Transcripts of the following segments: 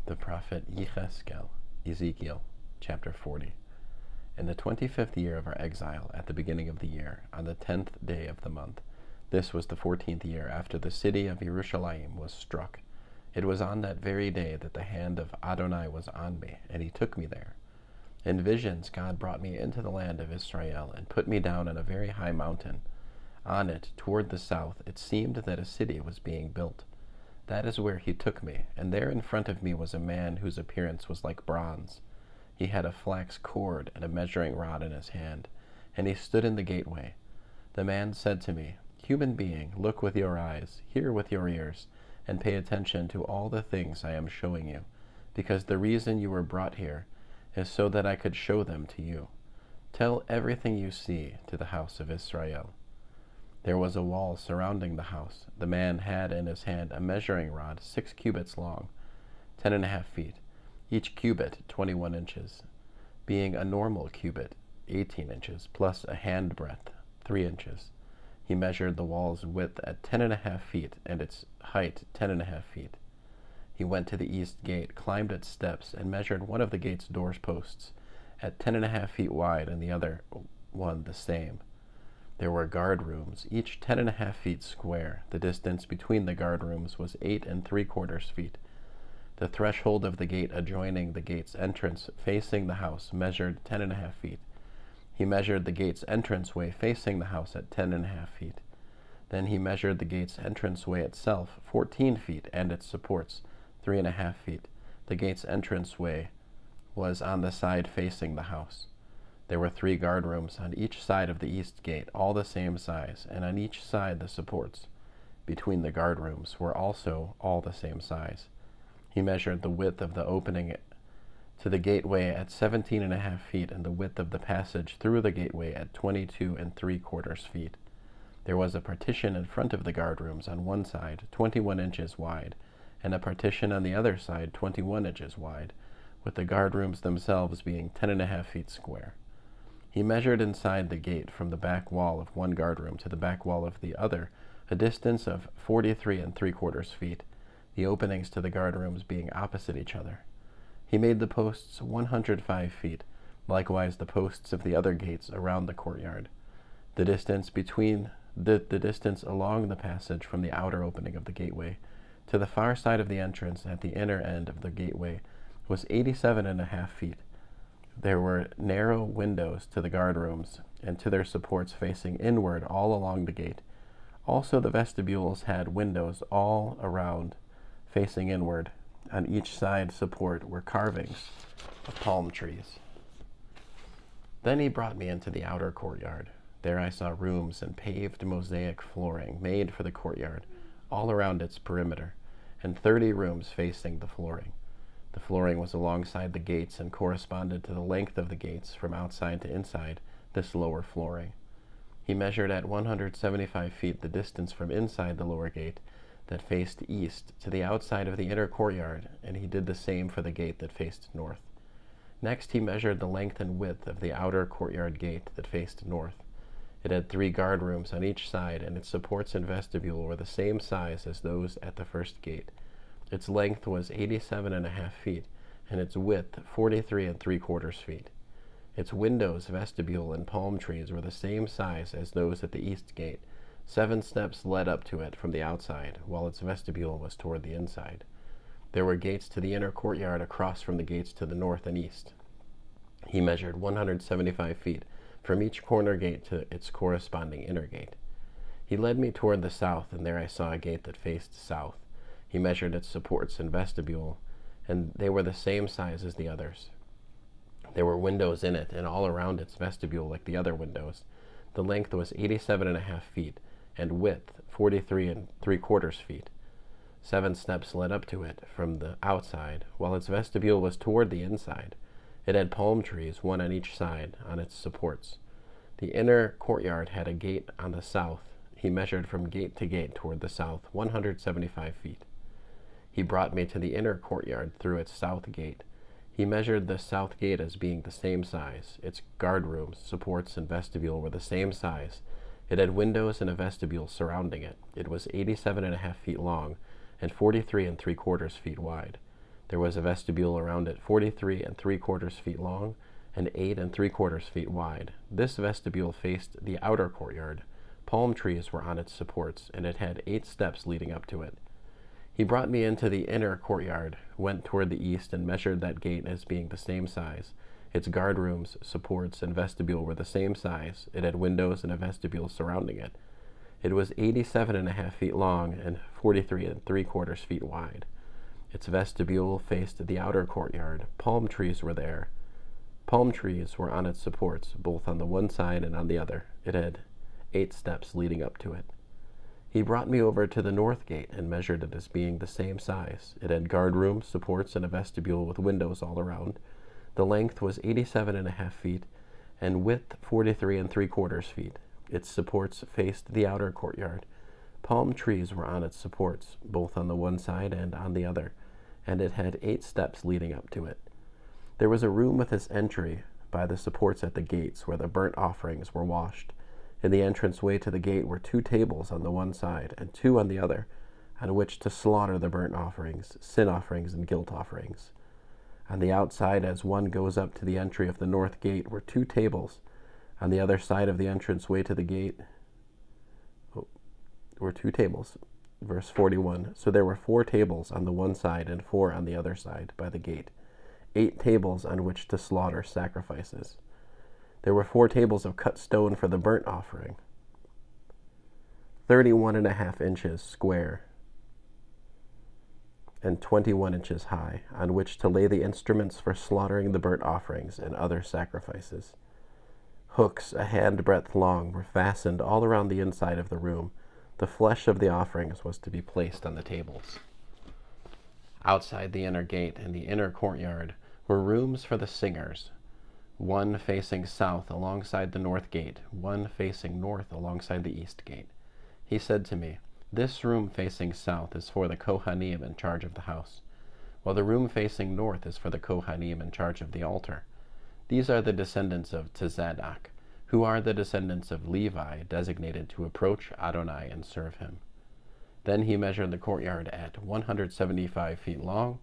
The prophet Yechezk'el, Ezekiel, chapter 40. In the 25th year of our exile, at the beginning of the year, on the 10th day of the month, this was the 14th year after the city of Jerusalem was struck. It was on that very day that the hand of Adonai was on me, and he took me there. In visions God brought me into the land of Israel, and put me down on a very high mountain. On it, toward the south, it seemed that a city was being built. That is where he took me, and there in front of me was a man whose appearance was like bronze. He had a flax cord and a measuring rod in his hand, and he stood in the gateway. The man said to me, "Human being, look with your eyes, hear with your ears, and pay attention to all the things I am showing you, because the reason you were brought here is so that I could show them to you. Tell everything you see to the house of Israel." There was a wall surrounding the house. The man had in his hand a measuring rod 6 cubits long, 10.5 feet, each cubit 21 inches, being a normal cubit 18 inches, plus a hand breadth 3 inches. He measured the wall's width at 10.5 feet and its height 10.5 feet. He went to the east gate, climbed its steps, and measured one of the gate's door posts at 10.5 feet wide and the other one the same. There were guard rooms, each 10.5 feet square. The distance between the guard rooms was 8.75 feet. The threshold of the gate adjoining the gate's entrance facing the house measured 10.5 feet. He measured the gate's entranceway facing the house at 10.5 feet. Then he measured the gate's entranceway itself 14 feet and its supports 3.5 feet. The gate's entranceway was on the side facing the house. There were 3 guard rooms on each side of the east gate, all the same size, and on each side the supports between the guard rooms were also all the same size. He measured the width of the opening to the gateway at 17.5 feet and the width of the passage through the gateway at 22.75 feet. There was a partition in front of the guard rooms on one side, 21 inches wide, and a partition on the other side, 21 inches wide, with the guard rooms themselves being 10.5 feet square. He measured inside the gate from the back wall of one guard room to the back wall of the other, a distance of 43.75 feet, the openings to the guard rooms being opposite each other. He made the posts 105 feet, likewise the posts of the other gates around the courtyard. The distance along the passage from the outer opening of the gateway to the far side of the entrance at the inner end of the gateway was 87.5 feet. There were narrow windows to the guard rooms and to their supports facing inward all along the gate. Also the vestibules had windows all around facing inward. On each side support were carvings of palm trees. Then he brought me into the outer courtyard. There I saw rooms and paved mosaic flooring made for the courtyard all around its perimeter, and 30 rooms facing the flooring. The flooring was alongside the gates and corresponded to the length of the gates from outside to inside this lower flooring. He measured at 175 feet the distance from inside the lower gate that faced east to the outside of the inner courtyard, and he did the same for the gate that faced north. Next he measured the length and width of the outer courtyard gate that faced north. It had 3 guard rooms on each side, and its supports and vestibule were the same size as those at the first gate. Its length was 87.5 feet, and its width 43.75 feet. Its windows, vestibule, and palm trees were the same size as those at the east gate. 7 steps led up to it from the outside, while its vestibule was toward the inside. There were gates to the inner courtyard across from the gates to the north and east. He measured 175 feet from each corner gate to its corresponding inner gate. He led me toward the south, and there I saw a gate that faced south. He measured its supports and vestibule, and they were the same size as the others. There were windows in it and all around its vestibule like the other windows. The length was 87.5 feet, and width 43.75 feet. 7 steps led up to it from the outside, while its vestibule was toward the inside. It had palm trees, one on each side, on its supports. The inner courtyard had a gate on the south. He measured from gate to gate toward the south, 175 feet. He brought me to the inner courtyard through its south gate. He measured the south gate as being the same size. Its guard rooms, supports, and vestibule were the same size. It had windows and a vestibule surrounding it. It was 87.5 feet long and 43.75 feet wide. There was a vestibule around it, 43 3/4 feet long and 8 3/4 feet wide. This vestibule faced the outer courtyard. Palm trees were on its supports, and it had 8 steps leading up to it. He brought me into the inner courtyard, went toward the east, and measured that gate as being the same size. Its guard rooms, supports, and vestibule were the same size. It had windows and a vestibule surrounding it. It was 87.5 feet long and 43 3/4 feet wide. Its vestibule faced the outer courtyard. Palm trees were there. Palm trees were on its supports, both on the one side and on the other. It had 8 steps leading up to it. He brought me over to the north gate and measured it as being the same size. It had guard rooms, supports, and a vestibule with windows all around. The length was 87.5 feet and width 43 3/4 feet. Its supports faced the outer courtyard. Palm trees were on its supports, both on the one side and on the other, and it had 8 steps leading up to it. There was a room with its entry by the supports at the gates where the burnt offerings were washed. In the entranceway to the gate were 2 tables on the one side and 2 on the other, on which to slaughter the burnt offerings, sin offerings, and guilt offerings. On the outside, as one goes up to the entry of the north gate, were 2 tables. On the other side of the entranceway to the gate were 2 tables. Verse 41. So there were 4 tables on the one side and 4 on the other side by the gate, 8 tables on which to slaughter sacrifices. There were 4 tables of cut stone for the burnt offering, 31.5 inches square and 21 inches high, on which to lay the instruments for slaughtering the burnt offerings and other sacrifices. Hooks a handbreadth long were fastened all around the inside of the room. The flesh of the offerings was to be placed on the tables. Outside the inner gate in the inner courtyard were rooms for the singers, one facing south alongside the north gate, one facing north alongside the east gate. He said to me, "This room facing south is for the Kohanim in charge of the house, while the room facing north is for the Kohanim in charge of the altar. These are the descendants of Tzadok, who are the descendants of Levi, designated to approach Adonai and serve him." Then he measured the courtyard at 175 feet long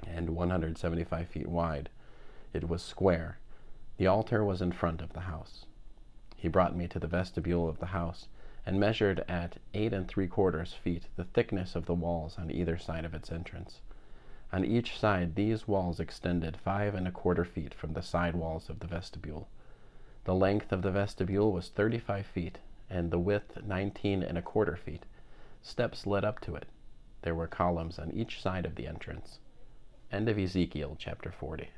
and 175 feet wide. It was square. The altar was in front of the house. He brought me to the vestibule of the house and measured at 8 3/4 feet the thickness of the walls on either side of its entrance. On each side these walls extended 5 1/4 feet from the side walls of the vestibule. The length of the vestibule was 35 feet, and the width 19 1/4 feet. Steps led up to it. There were columns on each side of the entrance. End of Ezekiel chapter 40.